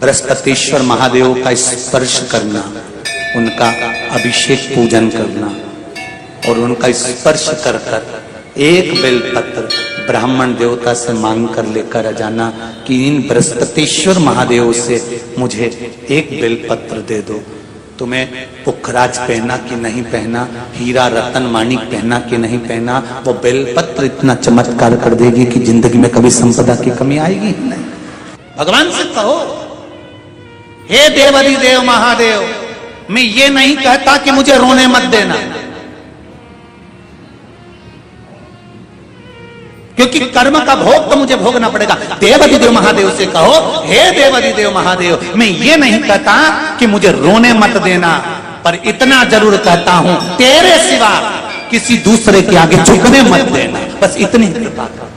बृहस्पतिश्वर महादेव का स्पर्श करना, उनका अभिषेक पूजन करना और उनका स्पर्श कर कर एक बेलपत्र ब्राह्मण देवता से मांग कर लेकर जाना कि इन बृहस्पतिश्वर महादेव से मुझे एक बेलपत्र दे दो। तुम्हें पुखराज पहना कि नहीं पहना, हीरा रतन माणिक पहना कि नहीं पहना, वो बेलपत्र इतना चमत्कार कर देगी कि जिंदगी में कभी संपदा की कमी आएगी ही नहीं। भगवान से कहो, हे देवाधिदेव महादेव, मैं ये नहीं कहता कि मुझे रोने मत देना, क्योंकि कर्म का भोग तो मुझे भोगना पड़ेगा। देवाधिदेव महादेव से कहो, हे देवाधिदेव महादेव, मैं ये नहीं कहता कि मुझे रोने मत देना, पर इतना जरूर कहता हूं, तेरे सिवा किसी दूसरे के आगे झुकने मत देना, बस इतनी कृपा कर।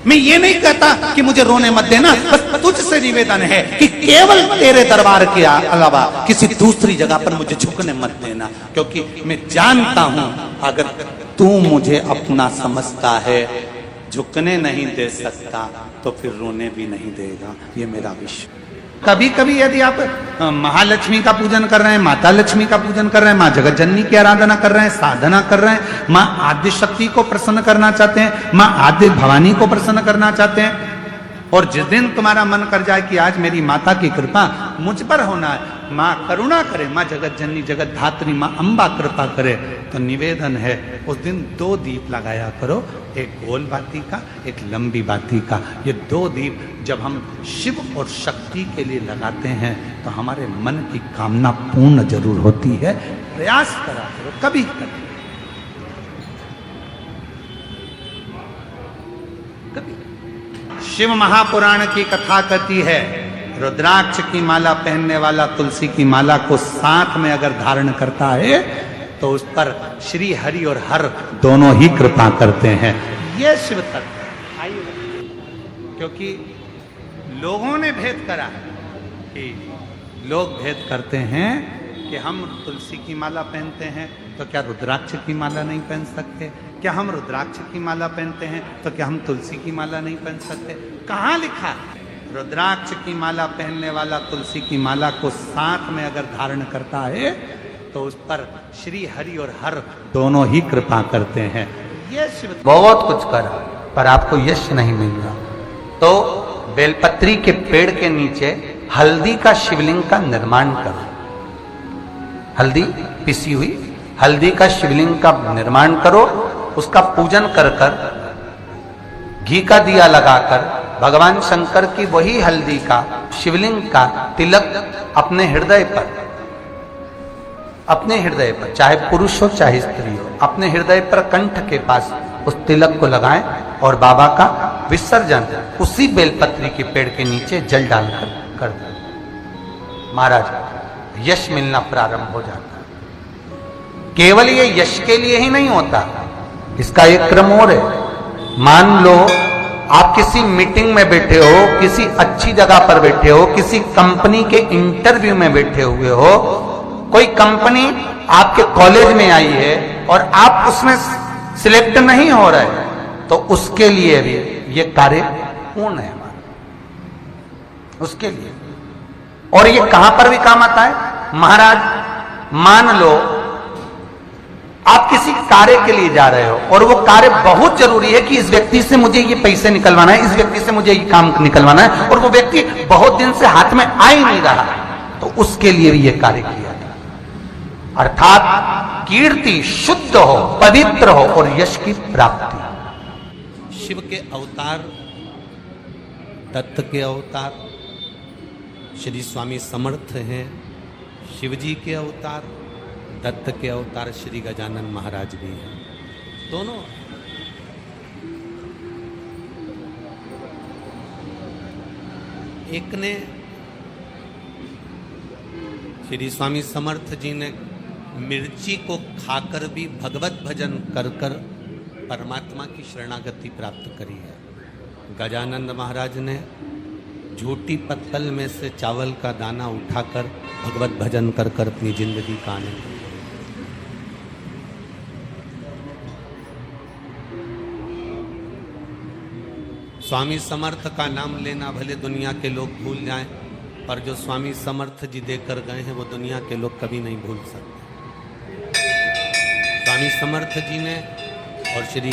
मैं ये नहीं कहता कि मुझे रोने मत देना, बस तुझसे निवेदन है कि केवल तेरे दरबार के अलावा किसी दूसरी जगह पर मुझे झुकने मत देना, क्योंकि मैं जानता हूं अगर तू मुझे अपना समझता है, झुकने नहीं दे सकता तो फिर रोने भी नहीं देगा। ये मेरा विश्वास। कभी कभी यदि आप महालक्ष्मी का पूजन कर रहे हैं, माता लक्ष्मी का पूजन कर रहे हैं, माँ जगत जननी की आराधना कर रहे हैं, साधना कर रहे हैं, माँ आद्य शक्ति को प्रसन्न करना चाहते हैं, माँ आद्य भवानी को प्रसन्न करना चाहते हैं, और जिस दिन तुम्हारा मन कर जाए कि आज मेरी माता की कृपा मुझ पर होना है, माँ करुणा करे, माँ जगत जननी जगत धात्री माँ अम्बा कृपा करे, तो निवेदन है उस दिन 2 दीप लगाया करो, एक गोल बाती का, एक लंबी बाती का। ये 2 दीप जब हम शिव और शक्ति के लिए लगाते हैं तो हमारे मन की कामना पूर्ण जरूर होती है। प्रयास करा करो, कभी कभी शिव महापुराण की कथा कहती है, रुद्राक्ष की माला पहनने वाला तुलसी की माला को साथ में अगर धारण करता है तो उस पर श्री हरि और हर दोनों ही कृपा करते हैं। यह शिव तत्व है। क्योंकि लोगों ने भेद करा कि लोग भेद करते हैं कि हम तुलसी की माला पहनते हैं तो क्या रुद्राक्ष की माला नहीं पहन सकते, क्या हम रुद्राक्ष की माला पहनते हैं तो क्या हम तुलसी की माला नहीं पहन सकते। कहाँ लिखा? रुद्राक्ष की माला पहनने वाला तुलसी की माला को साथ में अगर धारण करता है तो उस पर श्री हरि और हर दोनों ही कृपा करते हैं। ये शिव बहुत कुछ करा पर आपको यश नहीं मिल रहा, तो बेलपत्री के पेड़ के नीचे हल्दी का शिवलिंग का निर्माण करो। हल्दी पिसी हुई हल्दी का शिवलिंग का निर्माण करो, उसका पूजन कर कर घी का दिया लगाकर भगवान शंकर की वही हल्दी का शिवलिंग का तिलक अपने हृदय पर चाहे पुरुष हो चाहे स्त्री हो, अपने हृदय पर कंठ के पास उस तिलक को लगाएं और बाबा का विसर्जन उसी बेलपत्री के पेड़ के नीचे जल डालकर कर दें। महाराज यश मिलना प्रारंभ हो जाता है। केवल ये यश के लिए ही नहीं होता, इसका एक क्रम और है। मान लो आप किसी मीटिंग में बैठे हो, किसी अच्छी जगह पर बैठे हो, किसी कंपनी के इंटरव्यू में बैठे हुए हो, कोई कंपनी आपके कॉलेज में आई है और आप उसमें सिलेक्ट नहीं हो रहे, तो उसके लिए भी ये कार्य पूर्ण है हमारा, उसके लिए। और ये कहां पर भी काम आता है महाराज। मान लो आप किसी कार्य के लिए जा रहे हो और वो कार्य बहुत जरूरी है कि इस व्यक्ति से मुझे ये पैसे निकलवाना है, इस व्यक्ति से मुझे ये काम निकलवाना है, और वो व्यक्ति बहुत दिन से हाथ में आ ही नहीं रहा, तो उसके लिए भी ये कार्य किया था। अर्थात कीर्ति शुद्ध हो, पवित्र हो और यश की प्राप्ति। शिव के अवतार, दत्त के अवतार श्री स्वामी समर्थ हैं, शिवजी के अवतार, दत्त के अवतार श्री गजानन महाराज भी हैं। दोनों एक ने श्री स्वामी समर्थ जी ने मिर्ची को खाकर भी भगवत भजन कर कर परमात्मा की शरणागति प्राप्त करी है। गजानंद महाराज ने झूठी पत्तल में से चावल का दाना उठाकर भगवत भजन कर कर अपनी जिंदगी का आनंद। स्वामी समर्थ का नाम लेना भले दुनिया के लोग भूल जाएं, पर जो स्वामी समर्थ जी देकर गए हैं वो दुनिया के लोग कभी नहीं भूल सकते। स्वामी समर्थ जी ने और श्री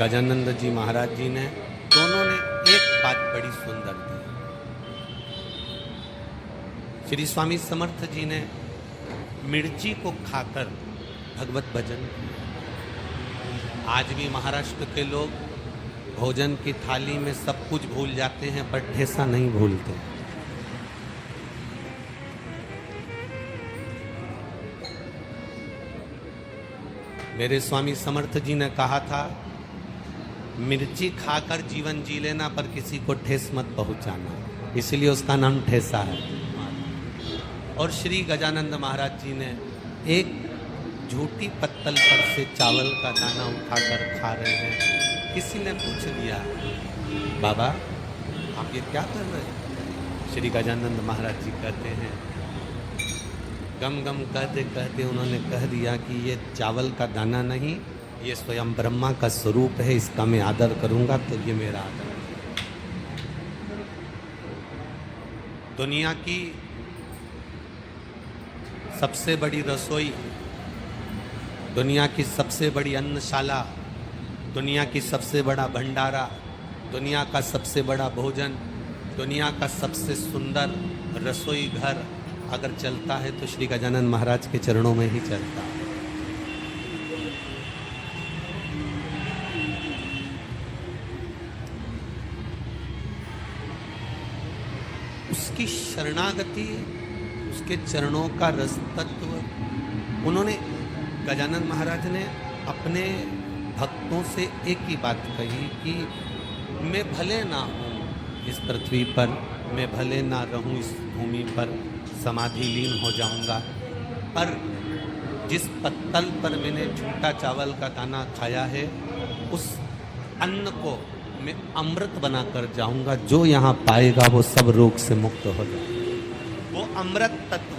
गजानंद जी महाराज जी ने दोनों ने एक बात बड़ी सुंदर दी। श्री स्वामी समर्थ जी ने मिर्ची को खाकर भगवत भजन किया। आज भी महाराष्ट्र के लोग भोजन की थाली में सब कुछ भूल जाते हैं पर ठेसा नहीं भूलते। मेरे स्वामी समर्थ जी ने कहा था, मिर्ची खाकर जीवन जी लेना पर किसी को ठेस मत पहुंचाना, इसलिए उसका नाम ठेसा है। और श्री गजानंद महाराज जी ने एक झूठी पत्तल पर से चावल का दाना उठाकर खा रहे हैं। किसी ने पूछ लिया, बाबा आप ये क्या कर रहे हैं? श्री गजानंद महाराज जी कहते हैं, गम गम कहते कहते उन्होंने कह दिया कि ये चावल का दाना नहीं, ये स्वयं ब्रह्मा का स्वरूप है, इसका मैं आदर करूंगा तो ये मेरा आदर है। दुनिया की सबसे बड़ी रसोई, दुनिया की सबसे बड़ी अन्नशाला, दुनिया की सबसे बड़ा भंडारा, दुनिया का सबसे बड़ा भोजन, दुनिया का सबसे सुंदर रसोई घर अगर चलता है तो श्री गजानंद महाराज के चरणों में ही चलता है। उसकी शरणागति, उसके चरणों का रस तत्व, उन्होंने गजानंद महाराज ने अपने भक्तों से एक ही बात कही कि मैं भले ना हूँ इस पृथ्वी पर, मैं भले ना रहूँ इस भूमि पर, समाधि लीन हो जाऊंगा, पर जिस पत्तल पर मैंने झूठा चावल का दाना खाया है उस अन्न को मैं अमृत बनाकर जाऊंगा। जो यहाँ पाएगा वो सब रोग से मुक्त हो जाएगा। वो अमृत तत्व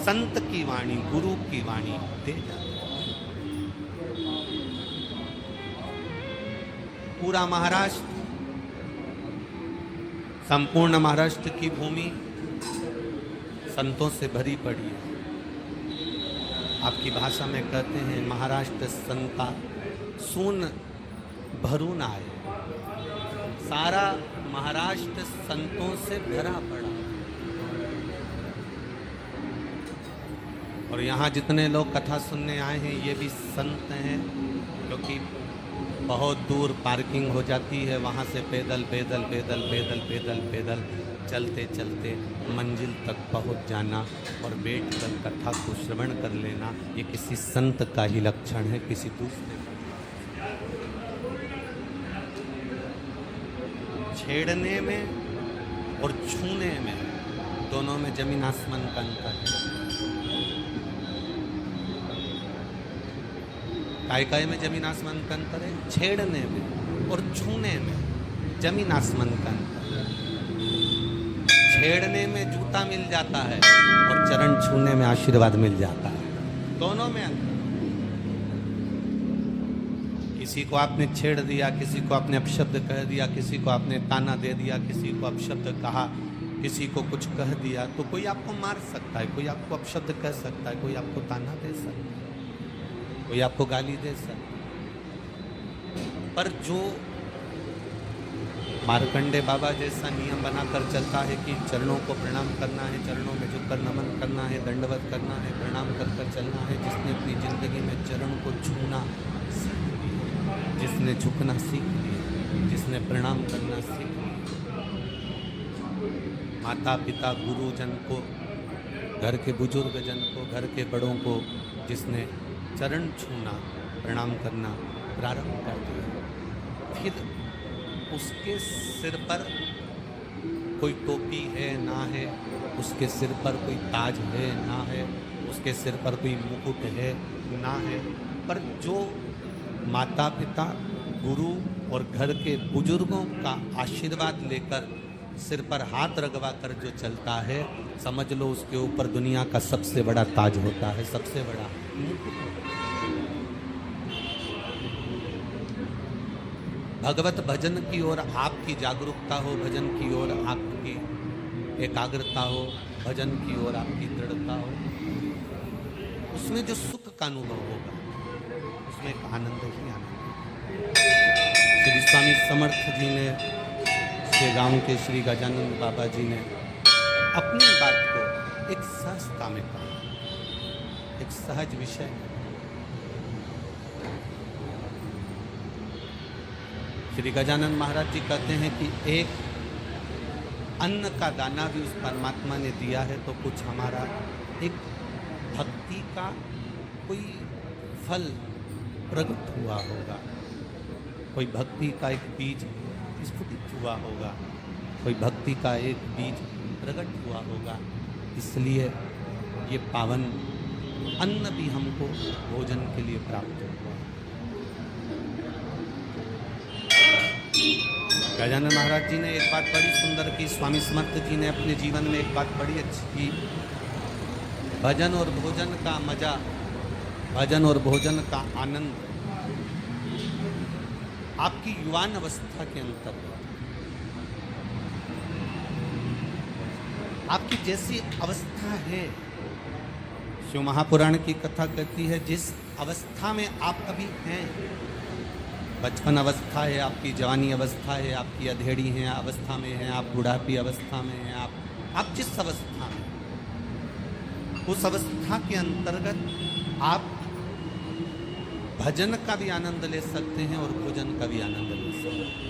संत की वाणी, गुरु की वाणी दे जाए। पूरा महाराष्ट्र, संपूर्ण महाराष्ट्र की भूमि संतों से भरी पड़ी है। आपकी भाषा में कहते हैं, महाराष्ट्र संता सुन भरून आए। सारा महाराष्ट्र संतों से भरा पड़ा। और यहाँ जितने लोग कथा सुनने आए हैं ये भी संत हैं, क्योंकि बहुत दूर पार्किंग हो जाती है, वहाँ से पैदल पैदल पैदल पैदल पैदल पैदल चलते चलते मंजिल तक पहुँच जाना और बैठकर कथा को श्रवण कर लेना, ये किसी संत का ही लक्षण है, किसी दूसरे का। छेड़ने में और छूने में दोनों में जमीन आसमान का अंतर है। काय में जमीन आसमान का अंतर है, छेड़ने में और छूने में जमीन आसमान का अंतर है। छेड़ने में जूता मिल जाता है और चरण छूने में आशीर्वाद मिल जाता है, दोनों में अंतर। किसी को आपने छेड़ दिया, किसी को आपने अपशब्द कह दिया, किसी को आपने ताना दे दिया, किसी को अपशब्द कहा, किसी को कुछ कह दिया, तो कोई आपको मार सकता है, कोई आपको अपशब्द कह सकता है, कोई आपको ताना दे सकता है, कोई आपको गाली दे सकता है। पर जो मार्कंडे बाबा जैसा नियम बनाकर चलता है कि चरणों को प्रणाम करना है, चरणों में झुककर नमन करना है, दंडवत करना है, प्रणाम कर कर चलना है, जिसने अपनी जिंदगी में चरण को छूना सीख लिया, जिसने झुकना सीख लिया, जिसने प्रणाम करना सीख लिया, माता पिता गुरुजन को, घर के बुजुर्ग जन को, घर के बड़ों को जिसने चरण छूना प्रणाम करना प्रारंभ कर दिया, फिर उसके सिर पर कोई टोपी है ना है, उसके सिर पर कोई ताज है ना है, उसके सिर पर कोई मुकुट है ना है, पर जो माता पिता गुरु और घर के बुजुर्गों का आशीर्वाद लेकर सिर पर हाथ रगवा कर जो चलता है, समझ लो उसके ऊपर दुनिया का सबसे बड़ा ताज होता है, सबसे बड़ा मुकुट। भगवत भजन की ओर आपकी जागरूकता हो, भजन की ओर आपकी एकाग्रता हो, भजन की ओर आपकी दृढ़ता हो, उसमें जो सुख का अनुभव होगा उसमें एक आनंद ही आनंद है। श्री स्वामी समर्थ जी ने, श्री गांव के श्री गजानन बाबा जी ने अपनी बात को एक सहजता में कहा, एक सहज विषय में। श्री गजानन महाराज जी कहते हैं कि एक अन्न का दाना भी उस परमात्मा ने दिया है तो कुछ हमारा एक भक्ति का कोई फल प्रकट हुआ होगा, कोई भक्ति का एक बीज स्फुटित हुआ होगा, कोई भक्ति का एक बीज प्रकट हुआ होगा। इसलिए ये पावन अन्न भी हमको भोजन के लिए प्राप्त हुआ। गजानन महाराज जी ने एक बात बड़ी सुंदर की, स्वामी समर्थ जी ने अपने जीवन में एक बात बड़ी अच्छी की, भजन और भोजन का मजा, भजन और भोजन का आनंद आपकी युवान अवस्था के अंतर्गत, आपकी जैसी अवस्था है, शिव महापुराण की कथा कहती है जिस अवस्था में आप अभी हैं, बचपन अवस्था है, आपकी जवानी अवस्था है, आपकी अधेड़ी है अवस्था में है, आप बुढ़ापी अवस्था में हैं, आप जिस अवस्था में, उस अवस्था के अंतर्गत आप भजन का भी आनंद ले सकते हैं और भोजन का भी आनंद ले सकते हैं।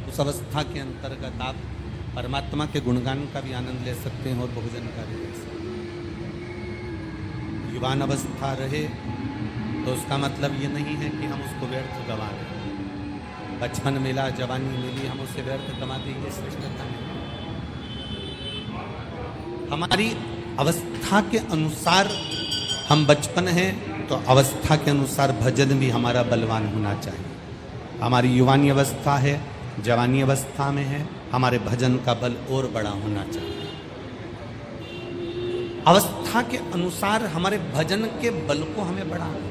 उस अवस्था के अंतर्गत आप परमात्मा के गुणगान का भी आनंद ले सकते हैं और भोजन का भी ले सकते हैं। युवान अवस्था रहे तो उसका मतलब ये नहीं है कि हम उसको व्यर्थ गंवा दें। बचपन मिला, जवानी मिली, हम उसे व्यर्थ गंवा दें, ये श्रेष्ठता नहीं। हमारी अवस्था के अनुसार हम बचपन हैं तो अवस्था के अनुसार भजन भी हमारा बलवान होना चाहिए। हमारी युवानी अवस्था है, जवानी अवस्था में है, हमारे भजन का बल और बड़ा होना चाहिए। अवस्था के अनुसार हमारे भजन के बल को हमें बढ़ाना।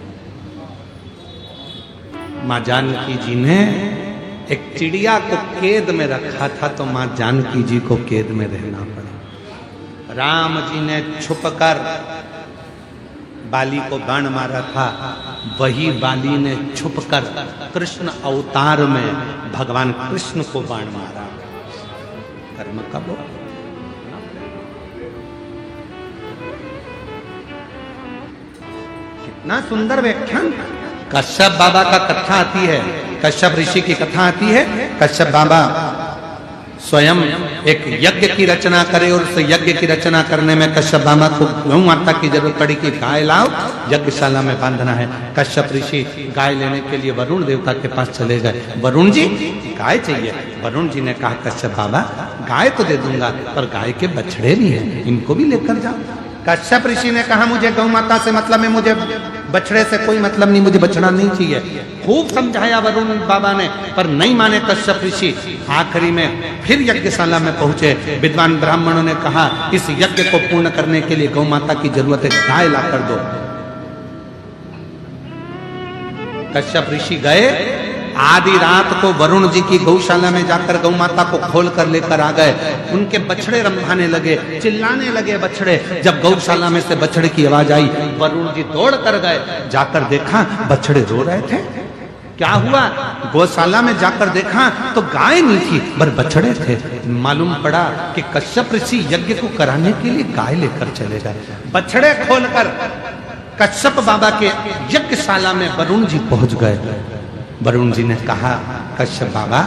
माँ जानकी जी ने एक चिड़िया को कैद में रखा था तो माँ जानकी जी को कैद में रहना पड़ा। राम जी ने छुपकर बाली को बाण मारा था, वही बाली ने छुपकर कृष्ण अवतार में भगवान कृष्ण को बाण मारा। कर्म का वो कितना सुंदर व्याख्यान। कश्यप बाबा का कथा आती है, कश्यप ऋषि की कथा आती है। कश्यप बाबा स्वयं एक यज्ञ की रचना करे और उस यज्ञ की रचना करने में कश्यप बाबा को गौ माता की जरूरत पड़ी कि गाय लाओ, यज्ञशाला में बांधना है। कश्यप ऋषि गाय लेने के लिए वरुण देवता के पास चले गए। वरुण जी गाय चाहिए। वरुण जी ने कहा कश्यप बाबा गाय तो दे दूंगा पर गाय के बछड़े भी हैं, इनको भी लेकर जाओ। कश्यप ऋषि ने कहा मुझे गौ माता से मतलब है, मुझे बछड़े से कोई मतलब नहीं, मुझे बछड़ा नहीं चाहिए। खूब समझाया वरुण बाबा ने पर नहीं माने कश्यप ऋषि। आखिरी में फिर यज्ञशाला में पहुंचे। विद्वान ब्राह्मणों ने कहा इस यज्ञ को पूर्ण करने के लिए गौ माता की जरूरत है, गाय ला कर दो। कश्यप ऋषि गए, आधी रात को वरुण जी की गौशाला में जाकर गौ माता को खोल कर लेकर आ गए। उनके बछड़े रंभाने लगे, चिल्लाने लगे बछड़े। जब गौशाला में से बछड़े की आवाज आई, वरुण जी दौड़ कर गए। जाकर देखा बछड़े रो रहे थे। क्या हुआ? गौशाला में जाकर देखा तो गाय नहीं थी पर बछड़े थे। मालूम पड़ा कि कश्यप ऋषि यज्ञ को कराने के लिए गाय लेकर चले गए। बछड़े खोलकर कश्यप बाबा के यज्ञशाला में वरुण जी पहुंच गए। वरुण जी ने कहा कश्यप बाबा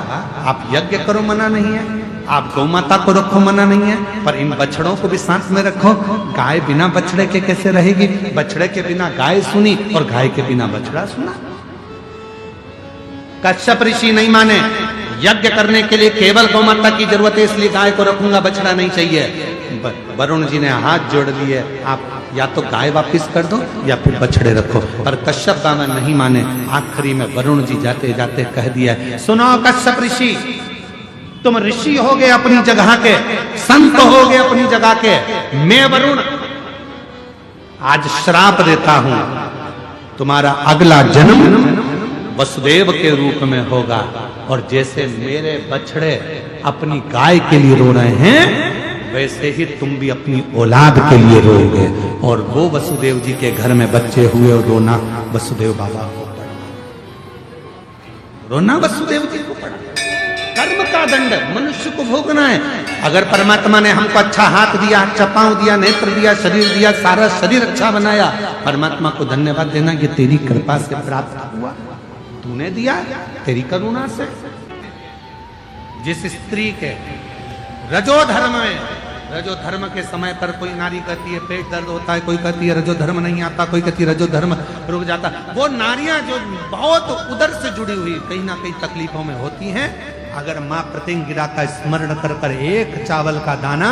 आप यज्ञ करो, मना नहीं है, आप गौ माता को रखो, मना नहीं है, पर इन बछड़ों को भी साथ में रखो। गाय बिना बछड़े के कैसे रहेगी? बछड़े के बिना गाय सुनी और गाय के बिना बछड़ा सुना। कश्यप ऋषि नहीं माने। यज्ञ करने के लिए केवल गौ माता की जरूरत है, इसलिए गाय को रखूंगा, बछड़ा नहीं चाहिए। वरुण जी ने हाथ जोड़ लिए, आप या तो गाय वापिस कर दो या फिर बछड़े रखो। पर कश्यप बाबा नहीं माने। आखिरी में वरुण जी जाते जाते कह दिया, सुनो कश्यप ऋषि, तुम ऋषि हो गए अपनी जगह के, संत हो गए अपनी जगह के, मैं वरुण आज श्राप देता हूं, तुम्हारा अगला जन्म वसुदेव के रूप में होगा। और जैसे मेरे बछड़े अपनी गाय के लिए रो रहे हैं, वैसे ही तुम भी अपनी औलाद के लिए रोओगे। और वो वसुदेव जी के घर में बच्चे हुए और रोना वसुदेव बाबा को पड़ा, रोना वसुदेव जी को पड़ा। कर्म का दंड मनुष्य को भोगना है। अगर परमात्मा ने हमको अच्छा हाथ दिया, अच्छा पांव दिया, नेत्र दिया, शरीर दिया, सारा शरीर अच्छा बनाया, परमात्मा को धन्यवाद देना, ये तेरी कृपा से प्राप्त हुआ, तूने दिया, तेरी करुणा से। जिस स्त्री के रजोधर्म में, रजोधर्म के समय पर कोई नारी कहती है पेट दर्द होता है, कोई कहती है रजोधर्म नहीं आता, कोई कहती है रजोधर्म रुक जाता, वो नारियां जो बहुत उदर से जुड़ी हुई कहीं ना कहीं तकलीफों में होती हैं, अगर मां प्रतिंगिरा का स्मरण कर कर एक चावल का दाना,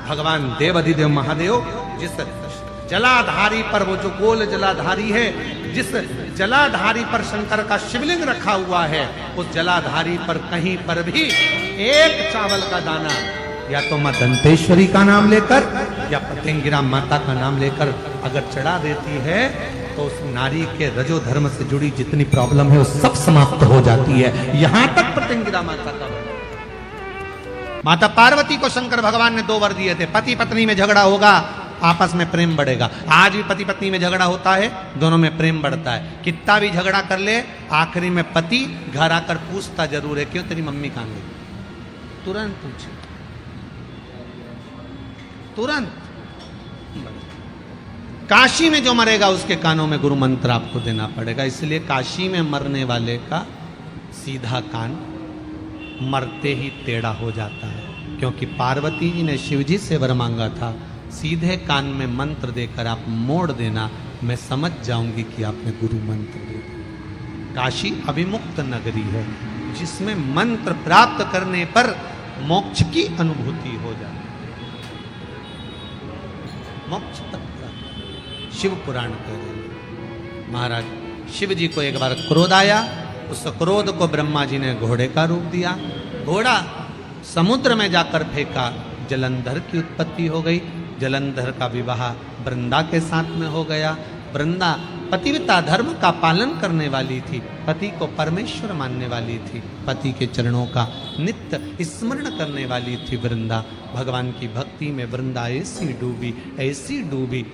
भगवान देव अधिदेव महादेव जिस जलाधारी पर, वो जो गोल जलाधारी है, जिस जलाधारी पर शंकर का शिवलिंग रखा हुआ है, उस जलाधारी पर कहीं पर भी एक चावल का दाना, या तो मां दंतेश्वरी का नाम लेकर या प्रतिंगिरा माता का नाम लेकर अगर चढ़ा देती है, तो उस नारी के रजो धर्म से जुड़ी जितनी प्रॉब्लम है वो सब समाप्त हो जाती है। यहां तक प्रतिंगिरा माता का माता पार्वती को शंकर भगवान ने 2 वर दिए थे, पति पत्नी में झगड़ा होगा, आपस में प्रेम बढ़ेगा। आज भी पति पत्नी में झगड़ा होता है, दोनों में प्रेम बढ़ता है। कितना भी झगड़ा कर ले, आखिरी में पति घर आकर पूछता जरूर है, क्यों तेरी मम्मी कहां गई, तुरंत पूछे, तुरंत। काशी में जो मरेगा उसके कानों में गुरु मंत्र आपको देना पड़ेगा। इसलिए काशी में मरने वाले का सीधा कान मरते ही टेढ़ा हो जाता है, क्योंकि पार्वती जी ने शिव जी से वर मांगा था, सीधे कान में मंत्र देकर आप मोड़ देना, मैं समझ जाऊंगी कि आपने गुरु मंत्र दे दिया। काशी अभिमुक्त नगरी है, जिसमें मंत्र प्राप्त करने पर मोक्ष की अनुभूति हो जाती है। मोक्ष तक शिव पुराण कह रहे हैं। महाराज शिव जी को एक बार क्रोध आया, उस क्रोध को ब्रह्मा जी ने घोड़े का रूप दिया, घोड़ा समुद्र में जाकर फेंका, जलंधर की उत्पत्ति हो गई। जलंधर का विवाह वृंदा के साथ में हो गया। वृंदा पतिव्रता धर्म का पालन करने वाली थी, पति को परमेश्वर मानने वाली थी, पति के चरणों का नित्य स्मरण करने वाली थी वृंदा। भगवान की भक्ति में वृंदा ऐसी डूबी, ऐसी डूबी।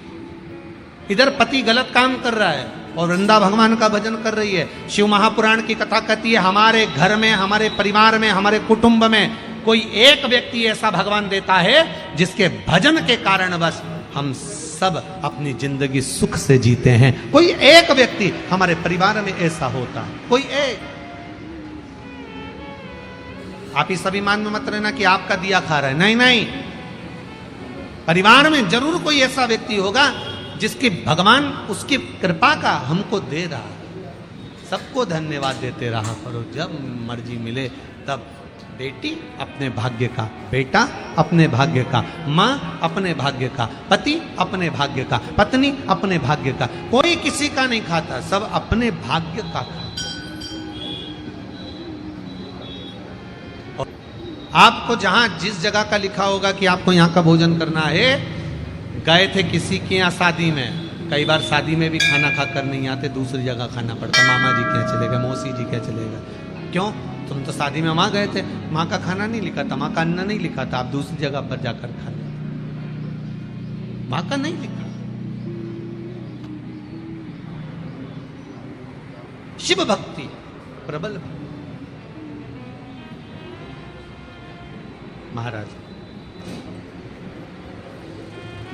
इधर पति गलत काम कर रहा है और वृंदा भगवान का भजन कर रही है। शिव महापुराण की कथा कहती है, हमारे घर में, हमारे परिवार में, हमारे कुटुंब में कोई एक व्यक्ति ऐसा भगवान देता है जिसके भजन के कारण बस हम सब अपनी जिंदगी सुख से जीते हैं। कोई एक व्यक्ति हमारे परिवार में ऐसा होता है, कोई एक। आप इस अभिमान में मत रहना कि आपका दिया खा रहा है, नहीं नहीं, परिवार में जरूर कोई ऐसा व्यक्ति होगा जिसकी भगवान उसकी कृपा का हमको दे रहा है। सबको धन्यवाद देते रहा करो, जब मर्जी मिले तब। बेटी अपने भाग्य का, बेटा अपने भाग्य का, माँ अपने भाग्य का, पति अपने भाग्य का, पत्नी अपने भाग्य का। कोई किसी का नहीं खाता, सब अपने भाग्य का खाता। और आपको जहां जिस जगह का लिखा होगा कि आपको यहाँ का भोजन करना है, गए थे किसी के यहाँ शादी में, कई बार शादी में भी खाना खाकर नहीं आते, दूसरी जगह खाना पड़ता। मामा जी क्या चले गए, मौसी जी क्या चले गए, क्यों? तुम to शादी में वहां गए थे, माँ का खाना नहीं लिखा था, माँ का अन्न नहीं लिखा था, आप दूसरी जगह पर जाकर खा लेते, माँ का नहीं लिखा। शिव भक्ति प्रबल भक्ति। महाराज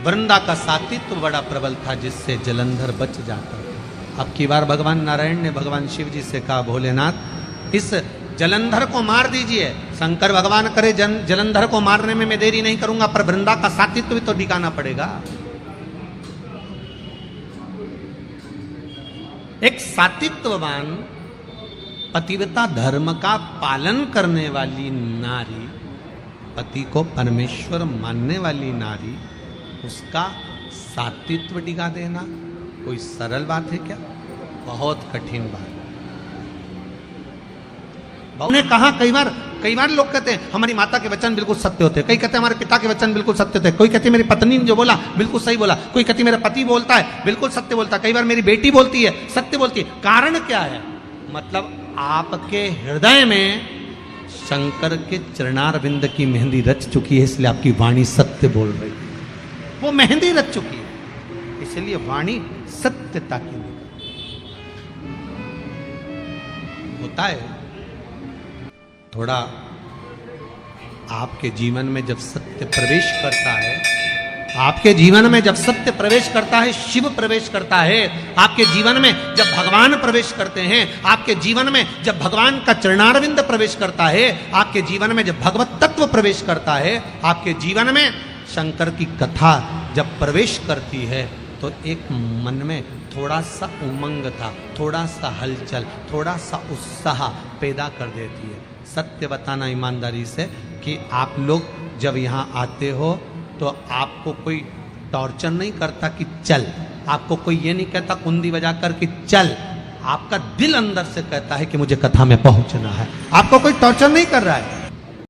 वृंदा का सातित्व बड़ा प्रबल था, जिससे जलंधर बच जाता था। अब की बार भगवान नारायण ने भगवान शिव जी से कहा, भोलेनाथ इस जलंधर को मार दीजिए। शंकर भगवान करे जलंधर को मारने में मैं देरी नहीं करूंगा, पर वृंदा का सातित्व भी तो दिखाना पड़ेगा। एक सातित्ववान पतिव्रता धर्म का पालन करने वाली नारी, पति को परमेश्वर मानने वाली नारी, उसका सातित्व डिगा देना कोई सरल बात है क्या? बहुत कठिन बात। उन्होंने कहा, कई बार लोग कहते हैं हमारी माता के वचन बिल्कुल सत्य होते हैं, कई कहते हैं हमारे पिता के वचन बिल्कुल सत्य होते हैं, कोई कहते हैं मेरी पत्नी ने जो बोला बिल्कुल सही बोला, कोई कहती है मेरा पति बोलता है बिल्कुल सत्य बोलता है, कई बार मेरी बेटी बोलती है सत्य बोलती है। कारण क्या है? मतलब आपके हृदय में शंकर के चरणारविंद की मेहंदी रच चुकी है, इसलिए आपकी वाणी सत्य बोल रही है। वो मेहंदी रच चुकी है, इसलिए वाणी सत्यता की होता है। थोड़ा आपके जीवन में जब सत्य प्रवेश करता है, आपके जीवन में जब सत्य प्रवेश करता है, शिव प्रवेश करता है, आपके जीवन में जब भगवान प्रवेश करते हैं, आपके जीवन में जब भगवान का चरणारविंद प्रवेश करता है, आपके जीवन में जब भगवत तत्व प्रवेश करता है, आपके जीवन में शंकर की कथा जब प्रवेश करती है, तो एक मन में थोड़ा सा उमंग था, थोड़ा सा हलचल, थोड़ा सा उत्साह पैदा कर देती है। सत्य बताना ईमानदारी से कि आप लोग जब यहाँ आते हो तो आपको कोई टॉर्चर नहीं करता कि चल, आपको कोई ये नहीं कहता कुंडी बजा कर कि चल, आपका दिल अंदर से कहता है कि मुझे कथा में पहुंचना है। आपको कोई टॉर्चर नहीं कर रहा है,